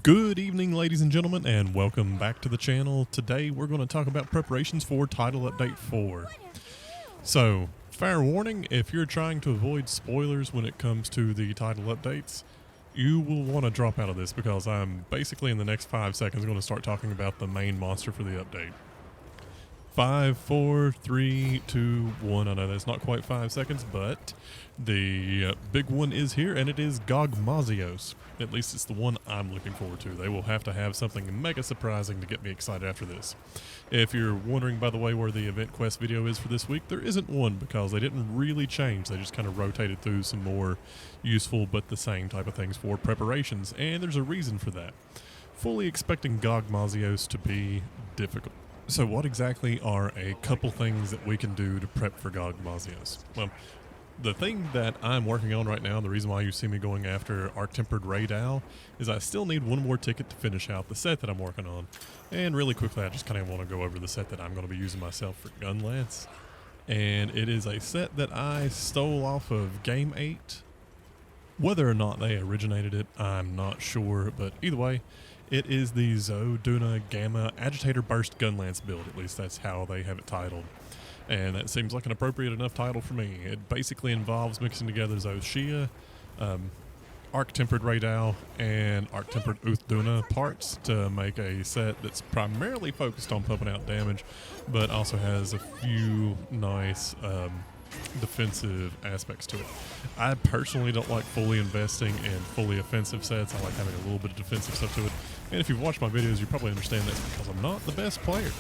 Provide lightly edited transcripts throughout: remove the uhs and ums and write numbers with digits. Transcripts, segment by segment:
Good evening, ladies and gentlemen, and welcome back to the channel. Today we're going to talk about preparations for Title Update 4. So, fair warning, if you're trying to avoid spoilers when it comes to the title updates, you will want to drop out of this because I'm basically in the next 5 seconds going to start talking about the main monster for the update. 5, 4, 3, 2, 1. I know that's not quite 5 seconds, but the big one is here, and it is Gogmazios. At least it's the one I'm looking forward to. They will have to have something mega surprising to get me excited after this. If you're wondering, by the way, where the event quest video is for this week, there isn't one because they didn't really change. They just kind of rotated through some more useful but the same type of things for preparations, and there's a reason for that. Fully expecting Gogmazios to be difficult. So what exactly are a couple things that we can do to prep for Gogmazios? Well, the thing that I'm working on right now, and the reason why you see me going after Arc-Tempered Raydal, is I still need one more ticket to finish out the set that I'm working on. And really quickly, I just kind of want to go over the set that I'm going to be using myself for Gunlance. And it is a set that I stole off of Game 8. Whether or not they originated it, I'm not sure, but either way, it is the Zoduna Gamma Agitator Burst Gunlance build. At least that's how they have it titled. And that seems like an appropriate enough title for me. It basically involves mixing together Zoshia, Arc-Tempered Raydal, and Arc-Tempered Uthduna parts to make a set that's primarily focused on pumping out damage, but also has a few nice defensive aspects to it. I personally don't like fully investing in fully offensive sets. I like having a little bit of defensive stuff to it. And if you've watched my videos, you probably understand that's because I'm not the best player.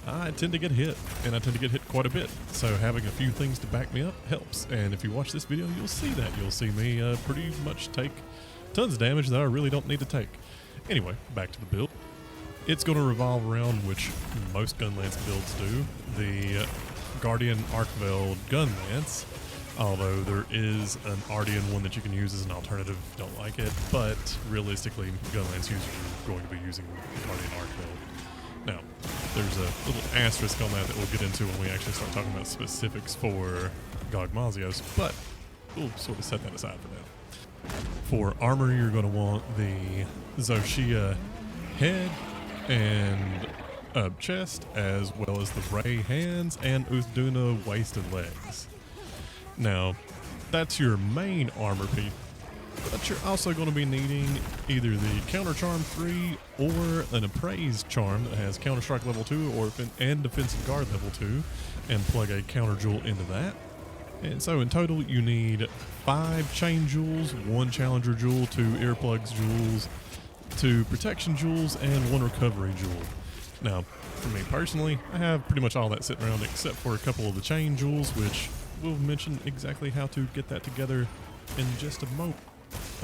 I tend to get hit, and I tend to get hit quite a bit. So having a few things to back me up helps. And if you watch this video, you'll see that. You'll see me pretty much take tons of damage that I really don't need to take. Anyway, back to the build. It's going to revolve around, which most Gunlance builds do, the Guardian Arcveld Gunlance, although there is an Ardian one that you can use as an alternative if you don't like it, but realistically, Gunlance users are going to be using Guardian Arcveld. Now, there's a little asterisk on that we'll get into when we actually start talking about specifics for Gogmazios, but we'll sort of set that aside for now. For armor, you're going to want the Zoshia head and chest, as well as the Ray hands and Uthduna waist and legs. Now, that's your main armor piece, but you're also going to be needing either the Counter Charm 3 or an Appraised Charm that has Counter Strike level 2 and Defensive Guard level 2, and plug a Counter Jewel into that. And so in total, you need 5 Chain Jewels, 1 Challenger Jewel, 2 Earplugs Jewels, 2 Protection Jewels, and 1 Recovery Jewel. Now, for me personally, I have pretty much all that sitting around except for a couple of the Chain Jewels, which we'll mention exactly how to get that together in just a moment.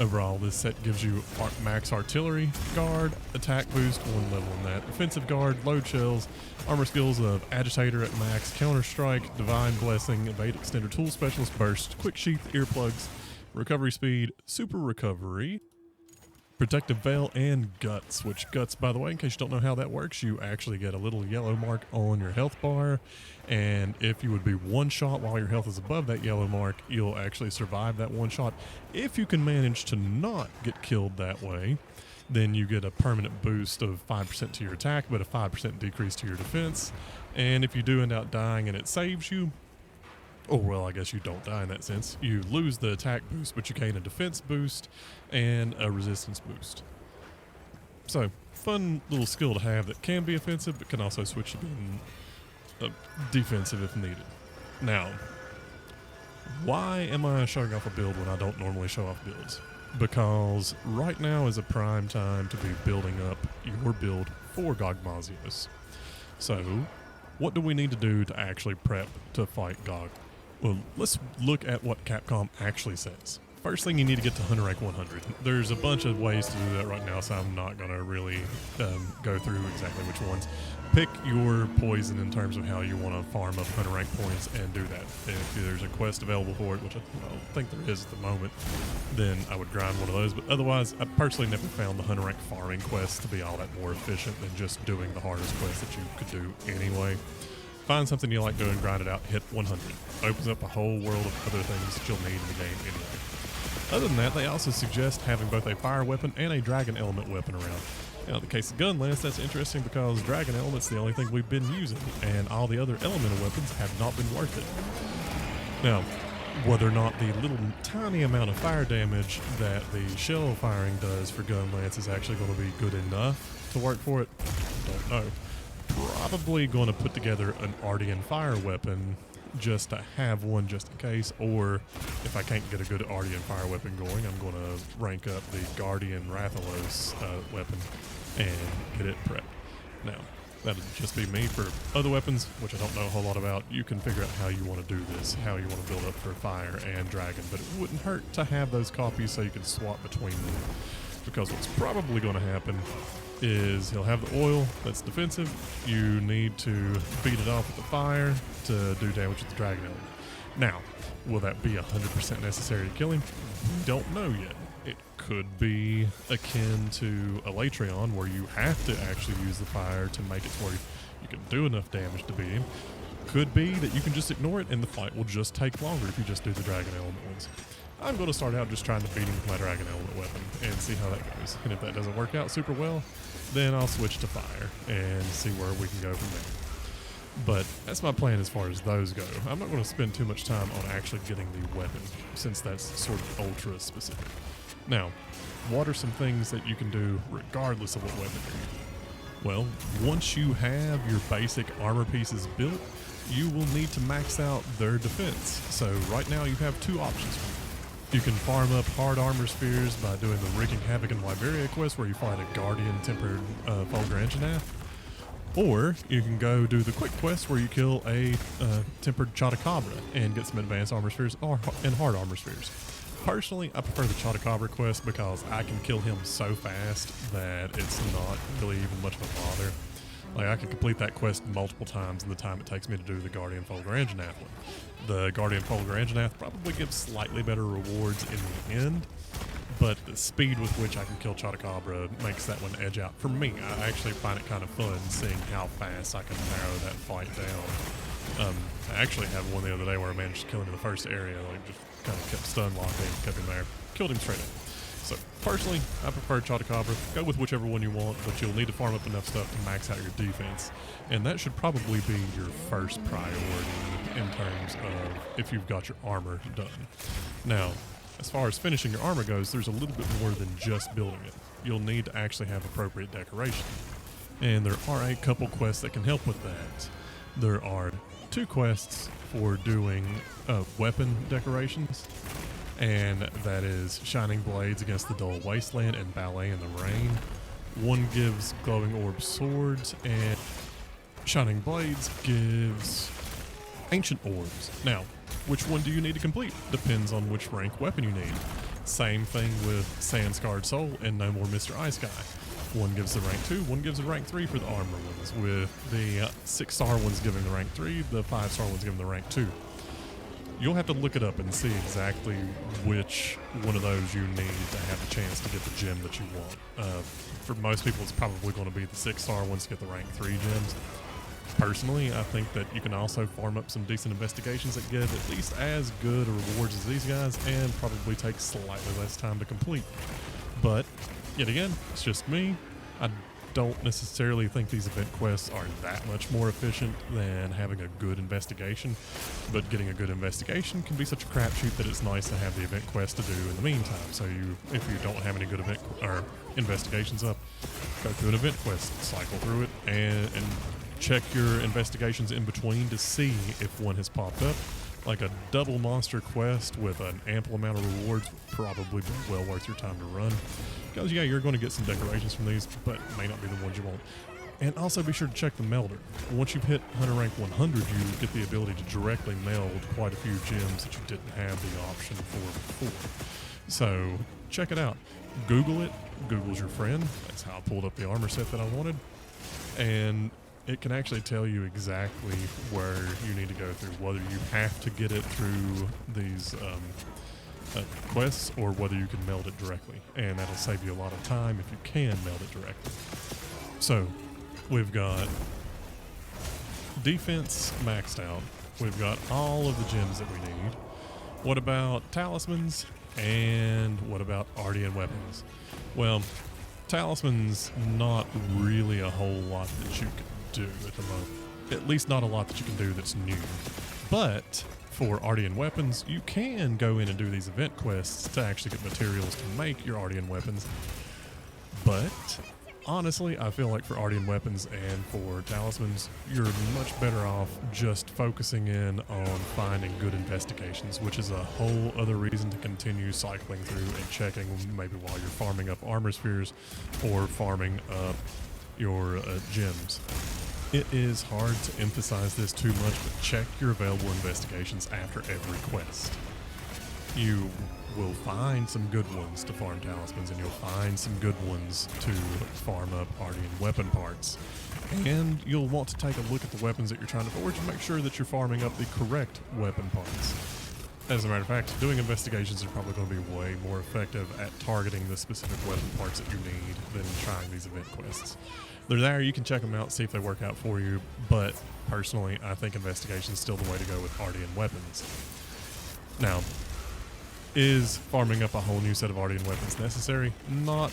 Overall, this set gives you max artillery, guard, attack boost, 1 level in that, defensive guard, load shells, armor skills of agitator at max, counter strike, divine blessing, evade extender, tool specialist, burst, quick sheath, earplugs, recovery speed, super recovery, protective veil, and guts, which guts, by the way, in case you don't know how that works, you actually get a little yellow mark on your health bar, and if you would be one shot while your health is above that yellow mark, you'll actually survive that one shot. If you can manage to not get killed that way, then you get a permanent boost of 5% to your attack, but a 5% decrease to your defense, and if you do end up dying and it saves you, oh, well, I guess you don't die in that sense. You lose the attack boost, but you gain a defense boost and a resistance boost. So, fun little skill to have that can be offensive, but can also switch to being defensive if needed. Now, why am I showing off a build when I don't normally show off builds? Because right now is a prime time to be building up your build for Gogmazios. So, what do we need to do to actually prep to fight Gog? Well, let's look at what Capcom actually says. First thing, you need to get to Hunter Rank 100. There's a bunch of ways to do that right now, so I'm not going to really go through exactly which ones. Pick your poison in terms of how you want to farm up Hunter Rank points and do that. If there's a quest available for it, which I don't think there is at the moment, then I would grind one of those. But otherwise, I personally never found the Hunter Rank farming quest to be all that more efficient than just doing the hardest quest that you could do anyway. Find something you like doing, grind it out, hit 100. Opens up a whole world of other things that you'll need in the game anyway. Other than that, they also suggest having both a fire weapon and a dragon element weapon around. Now, in the case of gun lance, that's interesting because dragon element's the only thing we've been using, and all the other elemental weapons have not been worth it. Now, whether or not the little tiny amount of fire damage that the shell firing does for gun lance is actually going to be good enough to work for it, don't know. Probably going to put together an Ardean fire weapon just to have one just in case, or if I can't get a good Ardean fire weapon going, I'm going to rank up the Guardian Rathalos weapon and get it prepped. Now, that'd just be me. For other weapons, which I don't know a whole lot about, you can figure out how you want to do this, how you want to build up for fire and dragon, but it wouldn't hurt to have those copies so you can swap between them, because what's probably going to happen is he'll have the oil that's defensive. You need to beat it off with the fire to do damage with the dragon element. Now, will that be 100% necessary to kill him? We don't know yet. It could be akin to Elytrion, where you have to actually use the fire to make it to where you can do enough damage to beat him. Could be that you can just ignore it and the fight will just take longer if you just do the dragon element ones. I'm going to start out just trying to beat him with my dragon element weapon and see how that goes. And if that doesn't work out super well, then I'll switch to fire and see where we can go from there. But that's my plan as far as those go. I'm not going to spend too much time on actually getting the weapon, since that's sort of ultra specific. Now, what are some things that you can do regardless of what weapon you're using? Well, once you have your basic armor pieces built, you will need to max out their defense. So right now you have two options. You can farm up hard armor spheres by doing the Wreaking Havoc in Wyveria quest, where you fight a Guardian Tempered Fulgur Anjanath. Or you can go do the quick quest where you kill a Tempered Chotacabra and get some advanced armor spheres and hard armor spheres. Personally, I prefer the Chotacabra quest because I can kill him so fast that it's not really even much of a bother. Like, I can complete that quest multiple times in the time it takes me to do the Guardian Fulgur Anjanath one. The Guardian Fulgur Anjanath probably gives slightly better rewards in the end, but the speed with which I can kill Chotacabra makes that one edge out. For me, I actually find it kind of fun seeing how fast I can narrow that fight down. I actually had one the other day where I managed to kill him in the first area, like just kind of kept stun locking, kept him there, killed him straight up. So personally, I prefer Chotacabra. Go with whichever one you want, but you'll need to farm up enough stuff to max out your defense. And that should probably be your first priority in terms of if you've got your armor done. Now, as far as finishing your armor goes, there's a little bit more than just building it. You'll need to actually have appropriate decoration. And there are a couple quests that can help with that. There are 2 quests for doing weapon decorations, and that is Shining Blades against the Dull Wasteland and Ballet in the Rain. One gives Glowing Orb Swords, and Shining Blades gives Ancient Orbs. Now, which one do you need to complete? Depends on which rank weapon you need. Same thing with Sand-Scarred Soul and No More Mr. Ice Guy. One gives the rank 2, one gives the rank 3 for the armor ones, with the 6-star ones giving the rank 3, the 5-star ones giving the rank 2. You'll have to look it up and see exactly which one of those you need to have a chance to get the gem that you want. For most people, it's probably going to be the 6-star ones to get the rank 3 gems. Personally, I think that you can also farm up some decent investigations that give at least as good rewards as these guys and probably take slightly less time to complete. But, yet again, it's just me. I don't necessarily think these event quests are that much more efficient than having a good investigation, but getting a good investigation can be such a crapshoot that it's nice to have the event quest to do in the meantime. So if you don't have any good event or investigations up, go through an event quest, cycle through it, and check your investigations in between to see if one has popped up. Like a double monster quest with an ample amount of rewards would probably be well worth your time to run. Because, yeah, you're going to get some decorations from these, but it may not be the ones you want. And also be sure to check the melder. Once you've hit Hunter Rank 100, you get the ability to directly meld quite a few gems that you didn't have the option for before. So, check it out. Google it. Google's your friend. That's how I pulled up the armor set that I wanted. And it can actually tell you exactly where you need to go through, whether you have to get it through these quests or whether you can meld it directly. And that'll save you a lot of time if you can meld it directly. So, we've got defense maxed out. We've got all of the gems that we need. What about talismans? And what about Ardian weapons? Well, talismans, not really a whole lot that you can do at the moment. At least not a lot that you can do that's new. But for Ardian weapons, you can go in and do these event quests to actually get materials to make your Ardian weapons. But honestly, I feel like for Ardian weapons and for talismans, you're much better off just focusing in on finding good investigations, which is a whole other reason to continue cycling through and checking maybe while you're farming up armor spheres or farming up your gems. It is hard to emphasize this too much, but check your available investigations after every quest. You will find some good ones to farm talismans, and you'll find some good ones to farm up Ardian weapon parts. And you'll want to take a look at the weapons that you're trying to forge and make sure that you're farming up the correct weapon parts. As a matter of fact, doing investigations are probably going to be way more effective at targeting the specific weapon parts that you need than trying these event quests. They're there, you can check them out, see if they work out for you, but personally, I think investigation is still the way to go with Ardian weapons. Now, is farming up a whole new set of Ardian weapons necessary? Not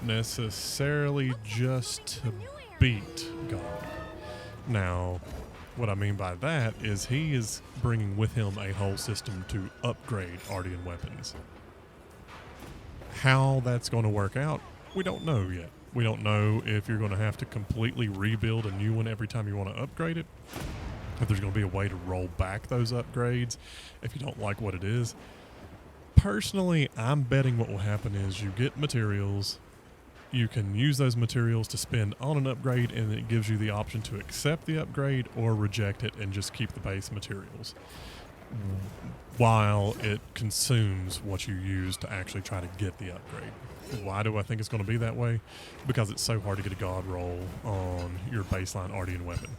necessarily, just to beat God. Now, what I mean by that is he is bringing with him a whole system to upgrade Ardian weapons. How that's going to work out, we don't know yet. We don't know if you're going to have to completely rebuild a new one every time you want to upgrade it, if there's going to be a way to roll back those upgrades if you don't like what it is. Personally, I'm betting what will happen is you get materials, you can use those materials to spend on an upgrade, and it gives you the option to accept the upgrade or reject it and just keep the base materials, while it consumes what you use to actually try to get the upgrade. Why do I think it's going to be that way? Because it's so hard to get a god roll on your baseline Ardian weapon.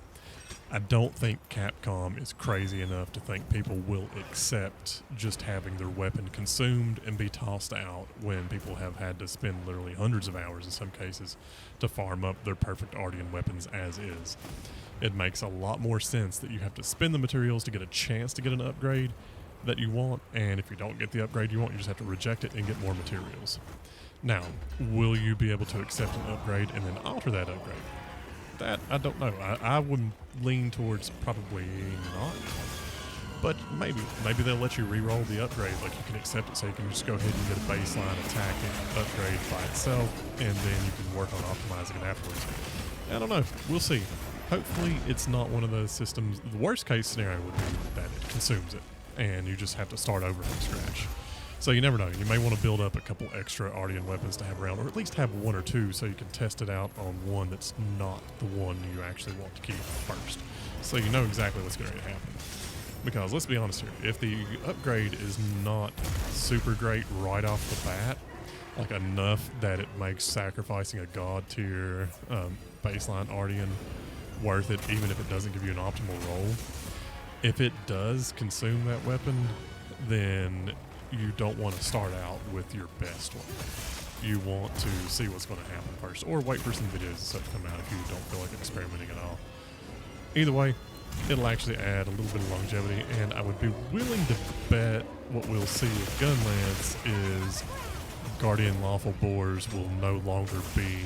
I don't think Capcom is crazy enough to think people will accept just having their weapon consumed and be tossed out when people have had to spend literally hundreds of hours in some cases to farm up their perfect Ardian weapons as is. It makes a lot more sense that you have to spend the materials to get a chance to get an upgrade that you want, and if you don't get the upgrade you want, you just have to reject it and get more materials. Now, will you be able to accept an upgrade and then alter that upgrade? That, I don't know. I would lean towards probably not. But maybe they'll let you re-roll the upgrade. Like, you can accept it so you can just go ahead and get a baseline attack and upgrade by itself, and then you can work on optimizing it afterwards. I don't know. We'll see. Hopefully it's not one of those systems. The worst case scenario would be that it consumes it, and you just have to start over from scratch. So you never know. You may want to build up a couple extra Ardian weapons to have around, or at least have one or two so you can test it out on one that's not the one you actually want to keep first. So you know exactly what's going to happen. Because let's be honest here, if the upgrade is not super great right off the bat, like enough that it makes sacrificing a god tier baseline Ardian worth it, even if it doesn't give you an optimal roll, if it does consume that weapon, then you don't want to start out with your best one. You want to see what's going to happen first, or wait for some videos and stuff to come out if you don't feel like experimenting at all. Either way, it'll actually add a little bit of longevity, and I would be willing to bet what we'll see with Gunlance is Guardian Lawful Boars will no longer be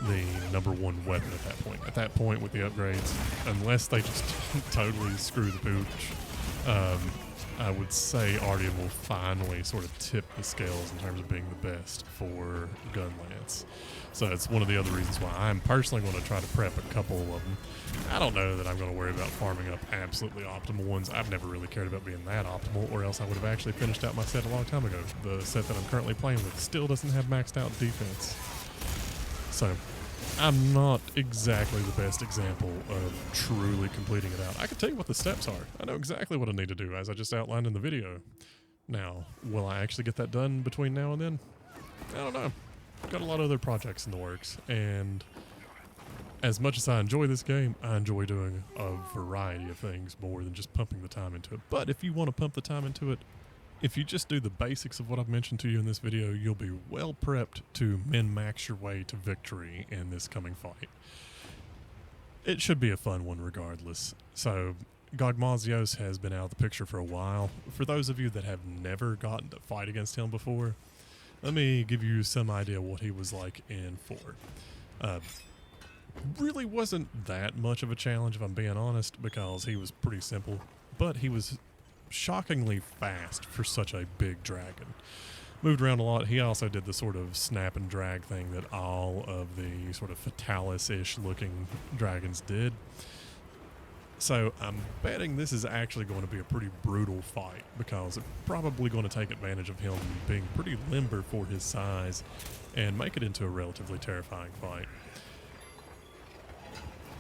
the number one weapon at that point. At that point with the upgrades, unless they just totally screw the pooch, I would say Ardian will finally sort of tip the scales in terms of being the best for Gunlance. So it's one of the other reasons why I'm personally going to try to prep a couple of them. I don't know that I'm going to worry about farming up absolutely optimal ones. I've never really cared about being that optimal, or else I would have actually finished out my set a long time ago. The set that I'm currently playing with still doesn't have maxed out defense. So I'm not exactly the best example of truly completing it out. I can tell you what the steps are. I know exactly what I need to do, as I just outlined in the video. Now, will I actually get that done between now and then? I don't know. Got a lot of other projects in the works, and as much as I enjoy this game, I enjoy doing a variety of things more than just pumping the time into it. But if you want to pump the time into it, if you just do the basics of what I've mentioned to you in this video, you'll be well prepped to min-max your way to victory in this coming fight. It should be a fun one regardless. So Gogmazios has been out of the picture for a while. For those of you that have never gotten to fight against him before, let me give you some idea what he was like in 4. Really wasn't that much of a challenge, if I'm being honest, because he was pretty simple, but he was shockingly fast for such a big dragon. Moved around a lot. He also did the sort of snap and drag thing that all of the sort of Fatalis-ish looking dragons did. So I'm betting this is actually going to be a pretty brutal fight, because it's probably going to take advantage of him being pretty limber for his size and make it into a relatively terrifying fight.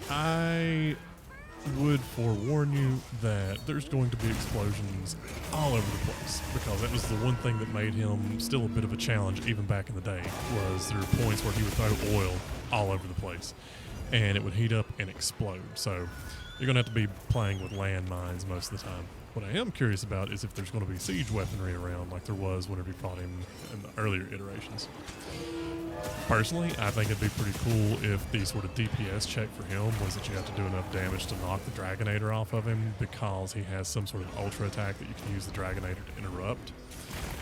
I would forewarn you that there's going to be explosions all over the place, because that was the one thing that made him still a bit of a challenge even back in the day, was there were points where he would throw oil all over the place and it would heat up and explode. So you're going to have to be playing with landmines most of the time. What I am curious about is if there's going to be siege weaponry around like there was whenever you fought him in the earlier iterations. Personally, I think it'd be pretty cool if the sort of DPS check for him was that you have to do enough damage to knock the Dragonator off of him, because he has some sort of ultra attack that you can use the Dragonator to interrupt.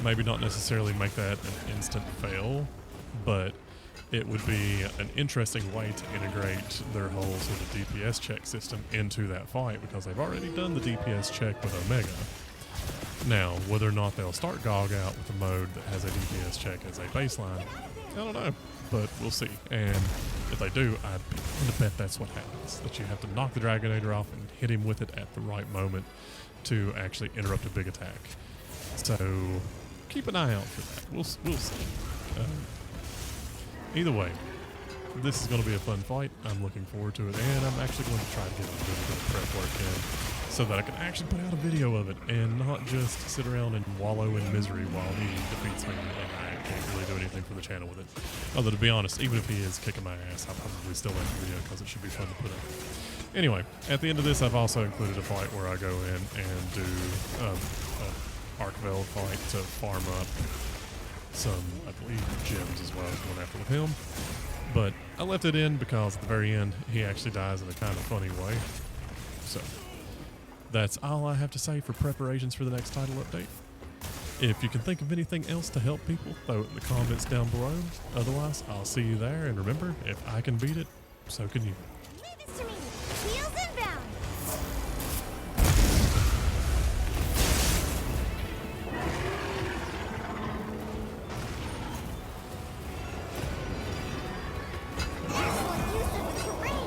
Maybe not necessarily make that an instant fail, but it would be an interesting way to integrate their whole sort of DPS check system into that fight, because they've already done the DPS check with Omega. Now, whether or not they'll start GOG out with a mode that has a DPS check as a baseline, I don't know, but we'll see. And if they do, I'm going to bet that's what happens, that you have to knock the Dragonator off and hit him with it at the right moment to actually interrupt a big attack. So keep an eye out for that. We'll see. Either way, this is going to be a fun fight. I'm looking forward to it, and I'm actually going to try to get a little bit of prep work in so that I can actually put out a video of it and not just sit around and wallow in misery while he defeats me and I can't really do anything for the channel with it. Although, to be honest, even if he is kicking my ass, I'll probably still make the video because it should be fun to put up. Anyway, at the end of this, I've also included a fight where I go in and do an Archveld fight to farm up some, I believe, gems as well as going after with him. But I left it in because at the very end, he actually dies in a kind of funny way. So that's all I have to say for preparations for the next title update. If you can think of anything else to help people, throw it in the comments down below. Otherwise, I'll see you there. And remember, if I can beat it, so can you. Leave this to me. Wheels inbound. Excellent use of the terrain.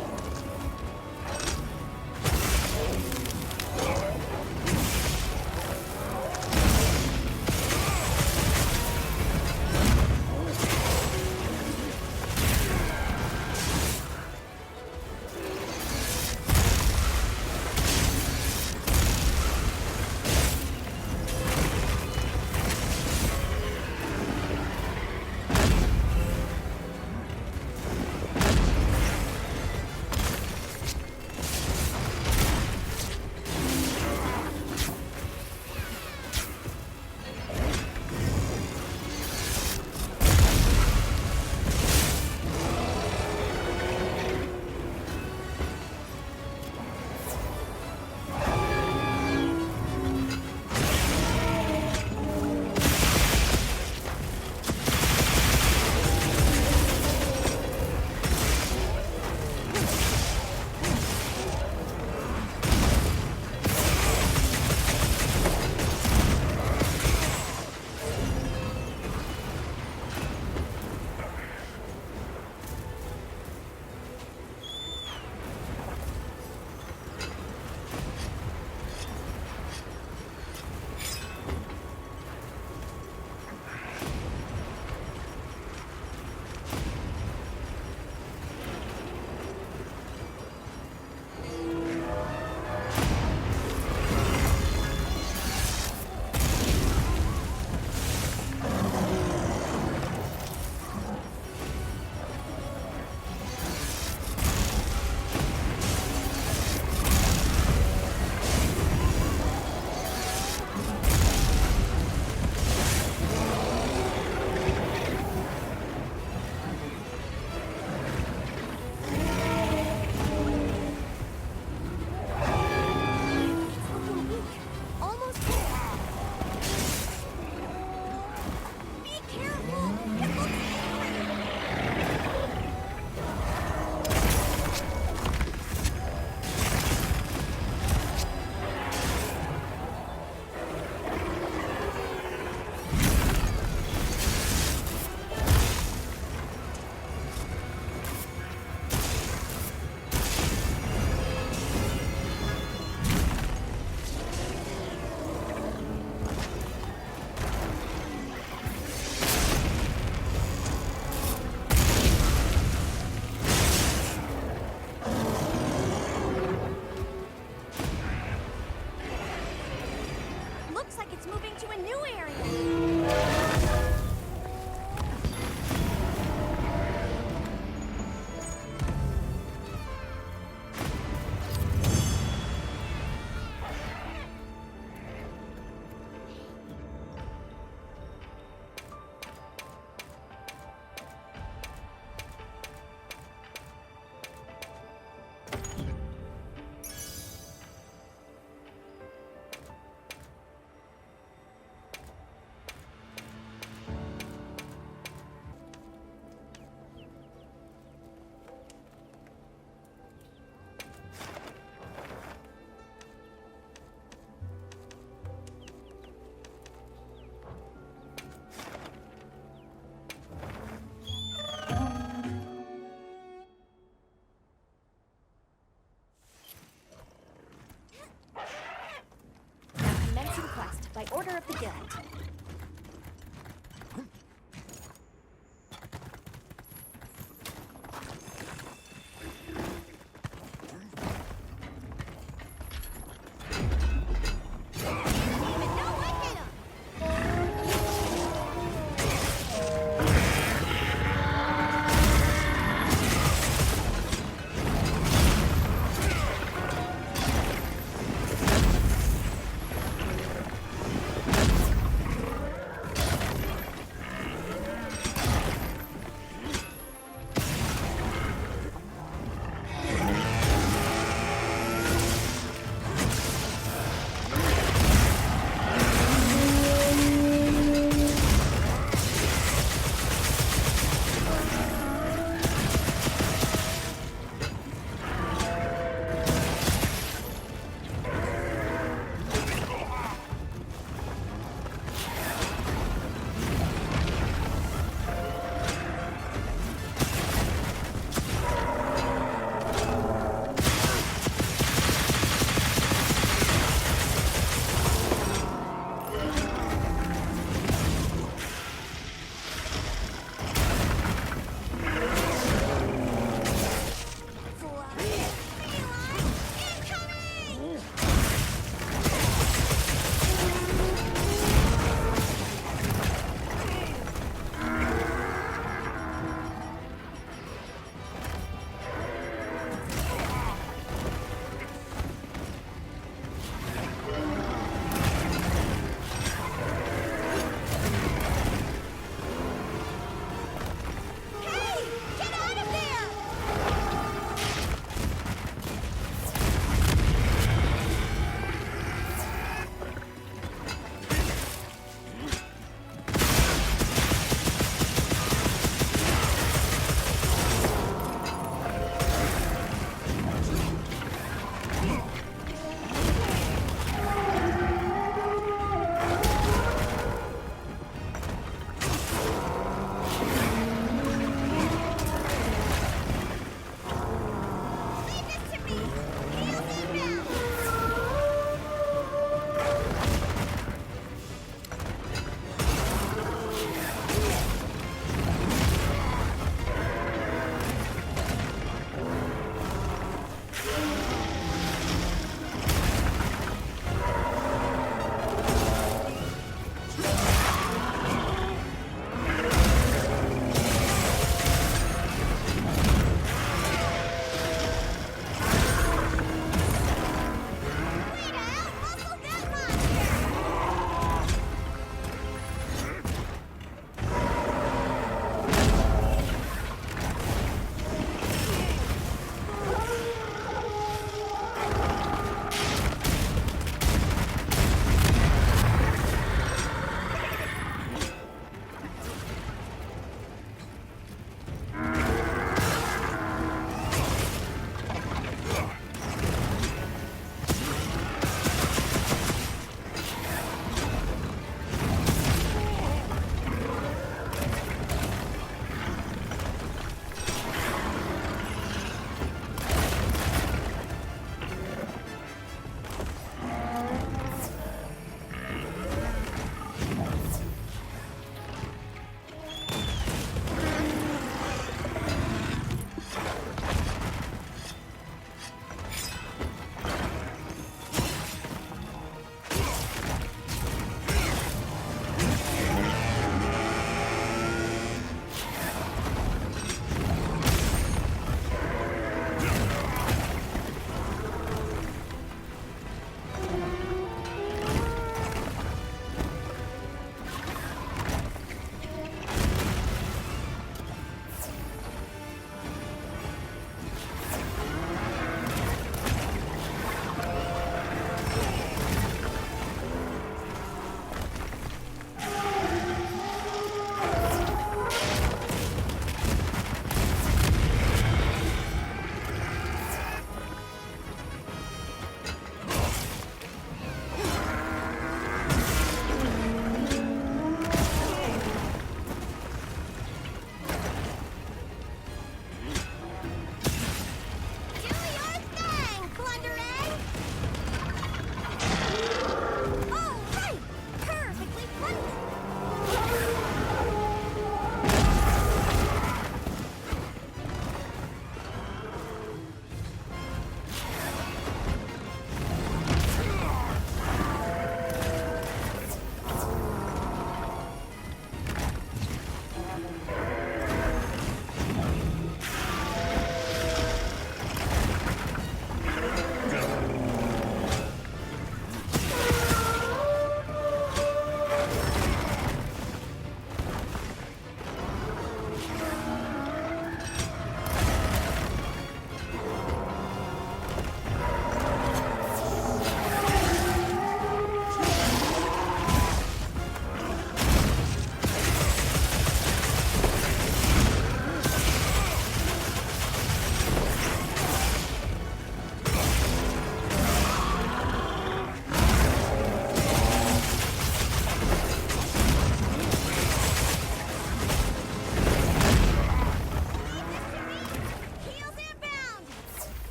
No one hit him!